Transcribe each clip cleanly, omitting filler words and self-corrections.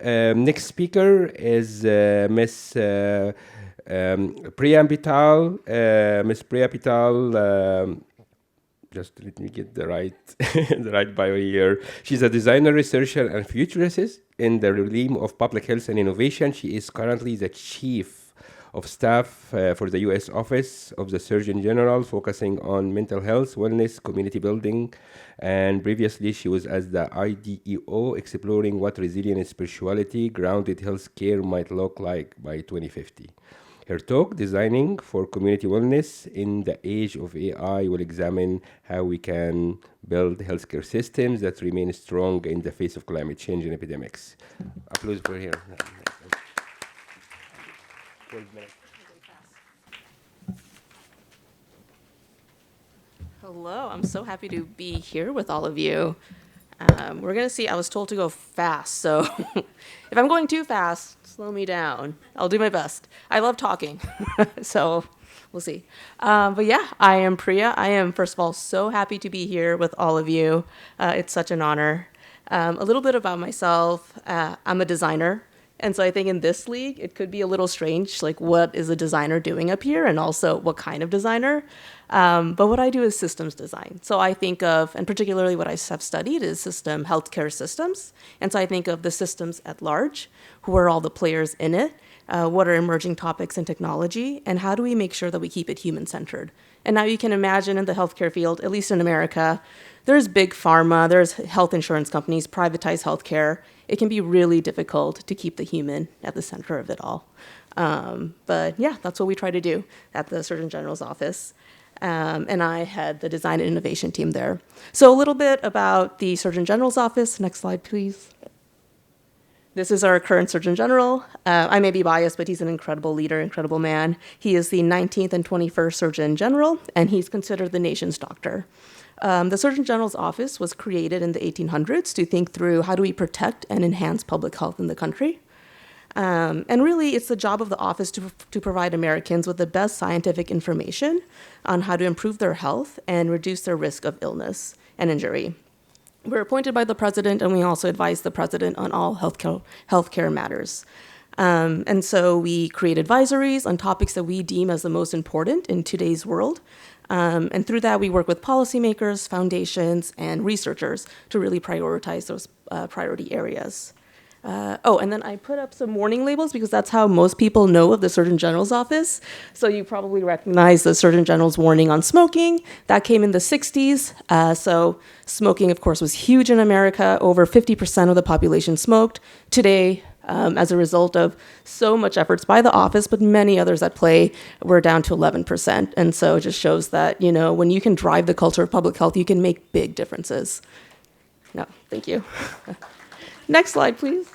Next speaker is Miss Priya Patel. Miss Priya Patel. Just let me get the right the right bio here. She's a designer, researcher, and futurist in the realm of public health and innovation. She is currently the chief of staff for the U.S. Office of the Surgeon General, focusing on mental health, wellness, community building, and previously she was as the IDEO, exploring what resilient and spirituality grounded healthcare might look like by 2050. Her talk, Designing for Community Wellness in the Age of AI, will examine how we can build healthcare systems that remain strong in the face of climate change and epidemics. Applause for her. 12 minutes. Hello, I'm so happy to be here with all of you. We're going to see, I was told to go fast, so if I'm going too fast, slow me down. I'll do my best. I love talking, so we'll see. But yeah, I am Priya. I am, first of all, so happy to be here with all of you. It's such an honor. A little bit about myself. I'm a designer. And so I think in this league, it could be a little strange, like what is a designer doing up here and also what kind of designer. But what I do is systems design. So I think of, and particularly what I have studied is healthcare systems. And so I think of the systems at large, who are all the players in it, what are emerging topics in technology, and how do we make sure that we keep it human-centered. And now you can imagine in the healthcare field, at least in America, there's big pharma, there's health insurance companies, privatized healthcare. It can be really difficult to keep the human at the center of it all. But yeah, that's what we try to do at the Surgeon General's office. And I had the design and innovation team there. So a little bit about the Surgeon General's office. Next slide, please. This is our current Surgeon General. I may be biased, but he's an incredible leader, incredible man. He is the 19th and 21st Surgeon General, and he's considered the nation's doctor. The Surgeon General's office was created in the 1800s to think through how do we protect and enhance public health in the country. And really, it's the job of the office to provide Americans with the best scientific information on how to improve their health and reduce their risk of illness and injury. We're appointed by the president, and we also advise the president on all healthcare matters. And so we create advisories on topics that we deem as the most important in today's world. And through that, we work with policymakers, foundations, and researchers to really prioritize those priority areas. And then I put up some warning labels because that's how most people know of the Surgeon General's office. So you probably recognize the Surgeon General's warning on smoking. That came in the 60s. So smoking, of course, was huge in America. Over 50% of the population smoked. Today, as a result of so much efforts by the office, but many others at play, we're down to 11%. And so it just shows that, you know, when you can drive the culture of public health, you can make big differences. No, thank you. Next slide, please.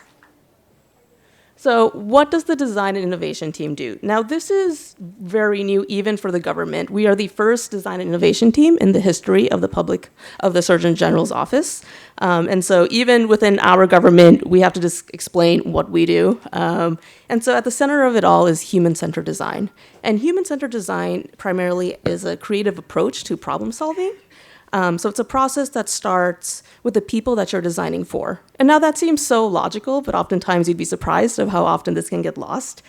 So what does the design and innovation team do? Now, this is very new even for the government. We are the first design and innovation team in the history of the Surgeon General's office. And so even within our government, we have to just explain what we do. And so at the center of it all is human-centered design. And human-centered design primarily is a creative approach to problem solving. So it's a process that starts with the people that you're designing for. And now that seems so logical, but oftentimes you'd be surprised of how often this can get lost.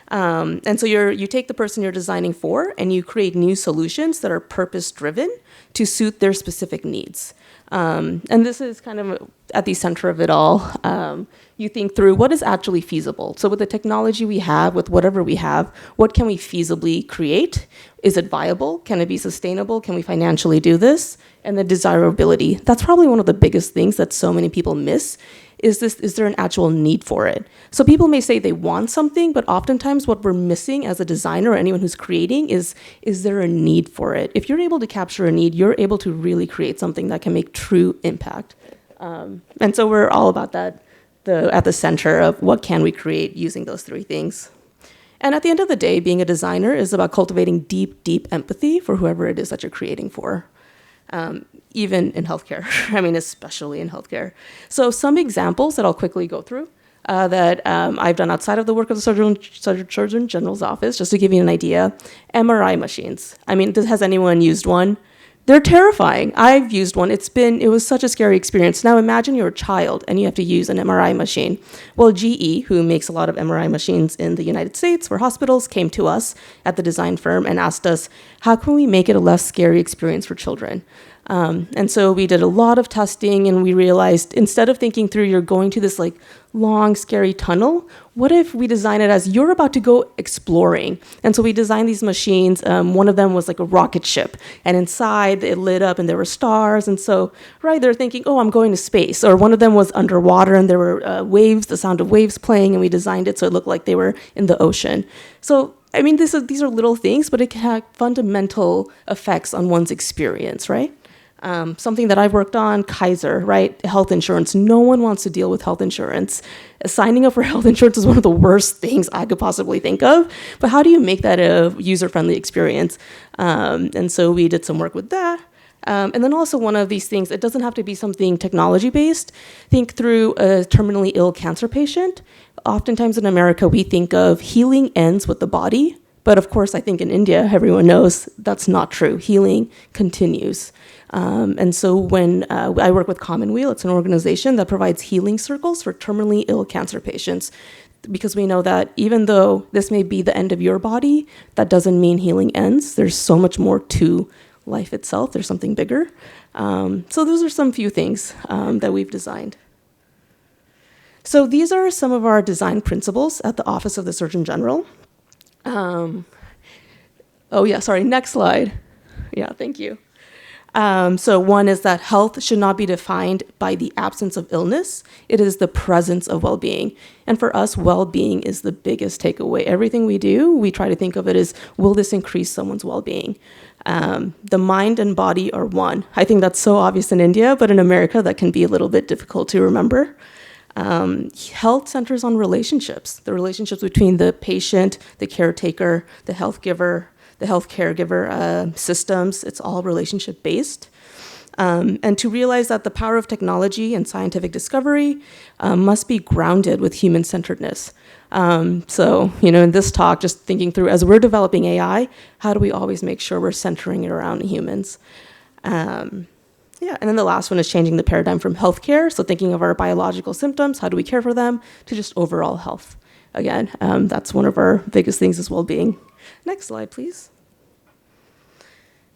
And so you take the person you're designing for and you create new solutions that are purpose-driven to suit their specific needs. And this is kind of at the center of it all. You think through what is actually feasible. So with the technology we have, with whatever we have, what can we feasibly create? Is it viable? Can it be sustainable? Can we financially do this? And the desirability. That's probably one of the biggest things that so many people miss. Is there an actual need for it? So people may say they want something, but oftentimes what we're missing as a designer or anyone who's creating is there a need for it? If you're able to capture a need, you're able to really create something that can make true impact. And so we're all about that, at the center of what can we create using those three things. And at the end of the day, being a designer is about cultivating deep, deep empathy for whoever it is that you're creating for. Even in healthcare, I mean, especially in healthcare. So some examples that I'll quickly go through that I've done outside of the work of the Surgeon General's office, just to give you an idea. MRI machines. I mean, has anyone used one? They're terrifying. I've used one. It was such a scary experience. Now imagine you're a child and you have to use an MRI machine. Well, GE, who makes a lot of MRI machines in the United States for hospitals, came to us at the design firm and asked us, how can we make it a less scary experience for children? And so we did a lot of testing, and we realized instead of thinking through you're going to this like long, scary tunnel, what if we design it as you're about to go exploring? And so we designed these machines. One of them was like a rocket ship, and inside it lit up and there were stars. And so, right, they're thinking, oh, I'm going to space. Or one of them was underwater and there were waves, the sound of waves playing, and we designed it so it looked like they were in the ocean. So, I mean, these are little things, but it can have fundamental effects on one's experience, right? Something that I've worked on, Kaiser, right? Health insurance. No one wants to deal with health insurance. Signing up for health insurance is one of the worst things I could possibly think of. But how do you make that a user-friendly experience? And so we did some work with that. And then also one of these things, it doesn't have to be something technology-based. Think through a terminally ill cancer patient. Oftentimes in America, we think of healing ends with the body. But of course, I think in India, everyone knows that's not true. Healing continues. And so when I work with Commonweal, it's an organization that provides healing circles for terminally ill cancer patients, because we know that even though this may be the end of your body, that doesn't mean healing ends. There's so much more to life itself. There's something bigger. So those are some few things that we've designed. So these are some of our design principles at the Office of the Surgeon General. Next slide. Yeah, thank you. So one is that health should not be defined by the absence of illness. It is the presence of well-being. And for us, well-being is the biggest takeaway. Everything we do, we try to think of it as, will this increase someone's well-being? The mind and body are one. I think that's so obvious in India, but in America, that can be a little bit difficult to remember. Health centers on relationships, the relationships between the patient, the caretaker, the health caregiver systems. It's all relationship based. And to realize that the power of technology and scientific discovery must be grounded with human-centeredness. So, in this talk, just thinking through, as we're developing AI, how do we always make sure we're centering it around humans? And then the last one is changing the paradigm from healthcare. So thinking of our biological symptoms, how do we care for them, to just overall health. Again, that's one of our biggest things is well-being. Next slide, please.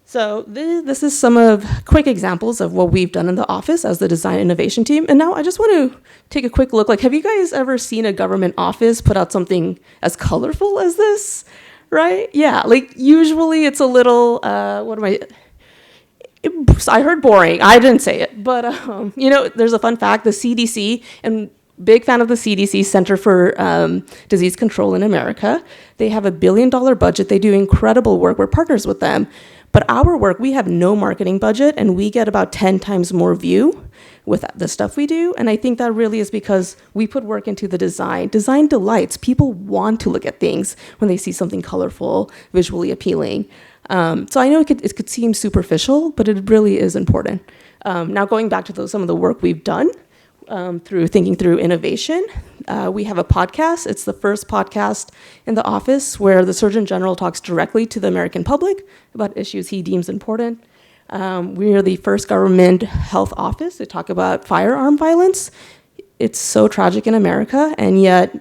So this is some of quick examples of what we've done in the office as the design innovation team. And now I just want to take a quick look. Like, have you guys ever seen a government office put out something as colorful as this? Right? Yeah, like usually it's a little, I heard boring. I didn't say it. But, there's a fun fact. The CDC, and big fan of the CDC, Center for Disease Control in America. They have $1 billion budget. They do incredible work. We're partners with them. But our work, we have no marketing budget, and we get about 10 times more view with the stuff we do. And I think that really is because we put work into the design. Design delights. People want to look at things when they see something colorful, visually appealing. So I know it could seem superficial, but it really is important. Now going back to some of the work we've done through thinking through innovation, we have a podcast. It's the first podcast in the office where the Surgeon General talks directly to the American public about issues he deems important. We are the first government health office to talk about firearm violence. It's so tragic in America, and yet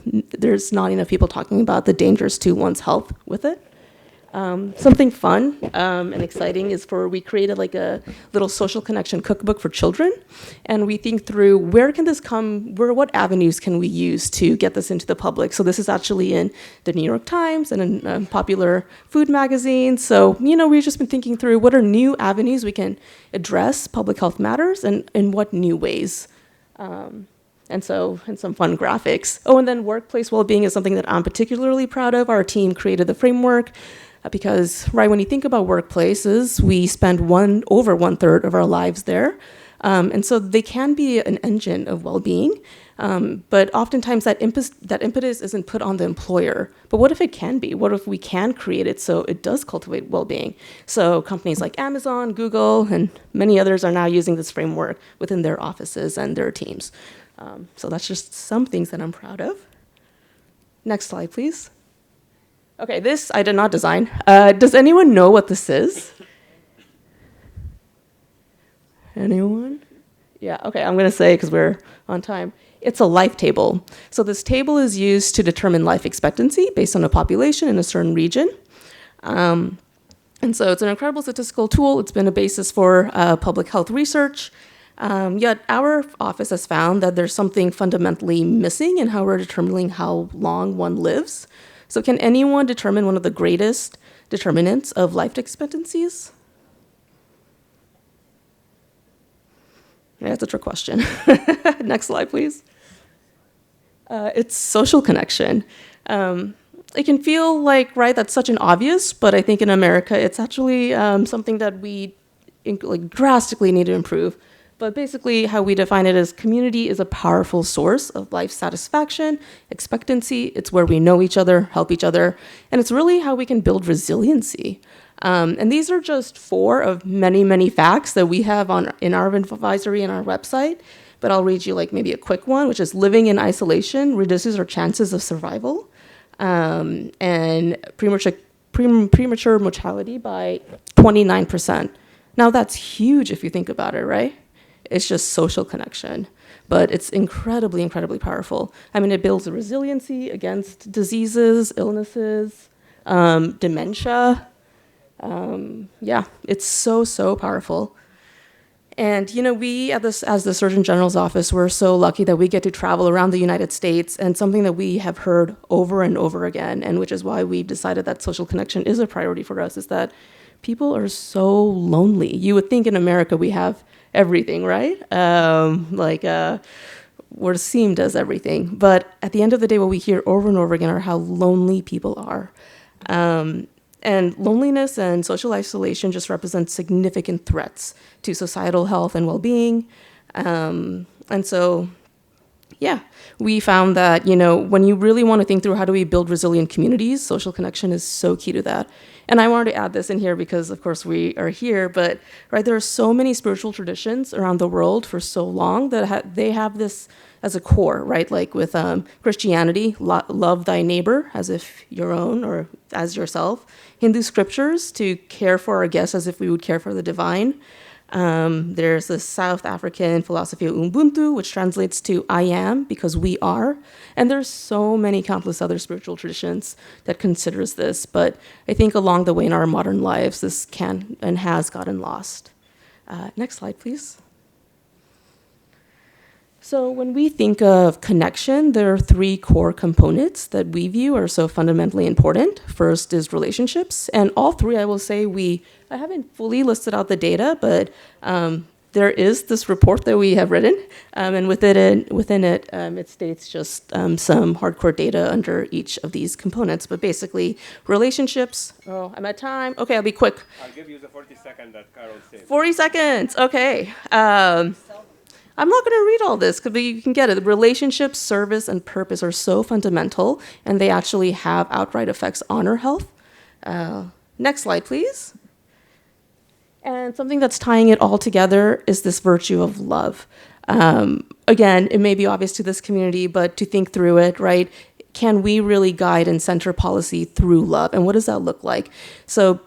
there's not enough people talking about the dangers to one's health with it. Something fun and exciting is we created like a little social connection cookbook for children. And we think through what avenues can we use to get this into the public? So this is actually in the New York Times and in popular food magazines. So, we've just been thinking through what are new avenues we can address public health matters and in what new ways. And some fun graphics. Oh, and then workplace well-being is something that I'm particularly proud of. Our team created the framework because, right, when you think about workplaces, we spend over 1/3 of our lives there. And so they can be an engine of well-being. But oftentimes that impetus isn't put on the employer. But what if it can be? What if we can create it so it does cultivate well-being? So companies like Amazon, Google, and many others are now using this framework within their offices and their teams. So that's just some things that I'm proud of. Next slide, please. Okay, this I did not design. Does anyone know what this is? Anyone? Yeah, okay, I'm going to say, because we're on time, it's a life table. So this table is used to determine life expectancy based on a population in a certain region. And so it's an incredible statistical tool. It's been a basis for public health research. Yet our office has found that there's something fundamentally missing in how we're determining how long one lives. So can anyone determine one of the greatest determinants of life expectancies? Yeah, that's a trick question. Next slide, please. It's social connection. It can feel like, right, that's such an obvious, but I think in America, it's actually something that we drastically need to improve. But basically, how we define it is community is a powerful source of life satisfaction, expectancy. It's where we know each other, help each other, and it's really how we can build resiliency. And these are just 4 of many, many facts that we have in our advisory and our website. But I'll read you maybe a quick one, which is living in isolation reduces our chances of survival, and premature mortality by 29%. Now that's huge if you think about it, right? It's just social connection, but it's incredibly, incredibly powerful. I mean, it builds a resiliency against diseases, illnesses, dementia. Yeah, it's so, so powerful. And, we as the Surgeon General's office, we're so lucky that we get to travel around the United States, and something that we have heard over and over again, and which is why we've decided that social connection is a priority for us, is that people are so lonely. You would think in America we have everything, right? We're seen as everything. But at the end of the day, what we hear over and over again are how lonely people are. And loneliness and social isolation just represent significant threats to societal health and well-being. And so, yeah, we found that, when you really want to think through how do we build resilient communities, social connection is so key to that. And I wanted to add this in here because, of course, we are here, but there are so many spiritual traditions around the world for so long that they have this as a core, right? Like with Christianity, love thy neighbor as if your own or as yourself. Hindu scriptures, to care for our guests as if we would care for the divine. There's the South African philosophy of Ubuntu, which translates to I am because we are. And there's so many countless other spiritual traditions that considers this. But I think along the way in our modern lives, this can and has gotten lost. Next slide, please. So when we think of connection, there are 3 core components that we view are so fundamentally important. First is relationships, and all 3, I will say, I haven't fully listed out the data, but there is this report that we have written, and within it, it states just some hardcore data under each of these components. But basically, relationships. Oh, I'm at time. Okay, I'll be quick. I'll give you the 40 seconds that Carol said. 40 seconds. Okay. I'm not going to read all this because you can get it. Relationships, service, and purpose are so fundamental, and they actually have outright effects on our health. Next slide, please. And something that's tying it all together is this virtue of love. Again, it may be obvious to this community, but to think through it, right? Can we really guide and center policy through love? And what does that look like? So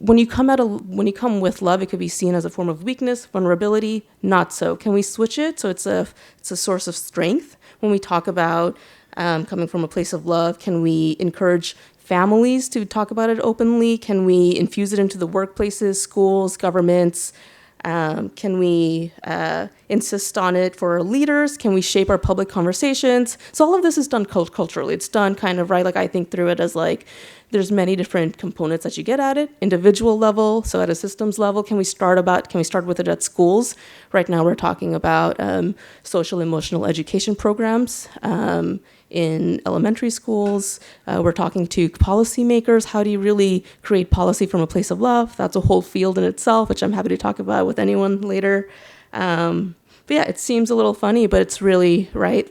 when you come with love, it could be seen as a form of weakness, vulnerability. Not so. Can we switch it so it's a source of strength? When we talk about coming from a place of love, can we encourage families to talk about it openly? Can we infuse it into the workplaces, schools, governments? Can we insist on it for our leaders? Can we shape our public conversations? So all of this is done culturally. It's done kind of right. I think through it as there's many different components that you get at it. Individual level, so at a systems level, can we start with it at schools? Right now we're talking about social emotional education programs in elementary schools. We're talking to policymakers. How do you really create policy from a place of love? That's a whole field in itself, which I'm happy to talk about with anyone later. But yeah, it seems a little funny, but it's really, right,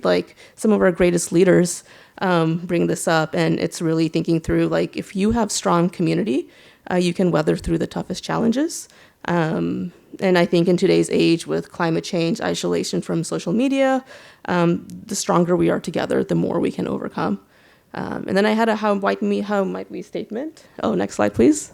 some of our greatest leaders bring this up, and it's really thinking through, if you have strong community, you can weather through the toughest challenges. And I think in today's age with climate change, isolation from social media, the stronger we are together, the more we can overcome. And then I had a how might we statement. Oh, next slide, please.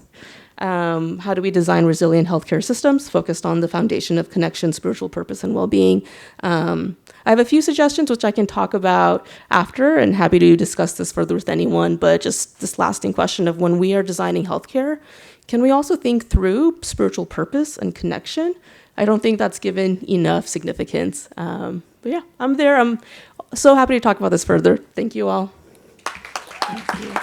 How do we design resilient healthcare systems focused on the foundation of connection, spiritual purpose, and well-being? I have a few suggestions which I can talk about after, and happy to discuss this further with anyone, but just this lasting question of when we are designing healthcare, can we also think through spiritual purpose and connection? I don't think that's given enough significance. But yeah, I'm there. I'm so happy to talk about this further. Thank you all. Thank you.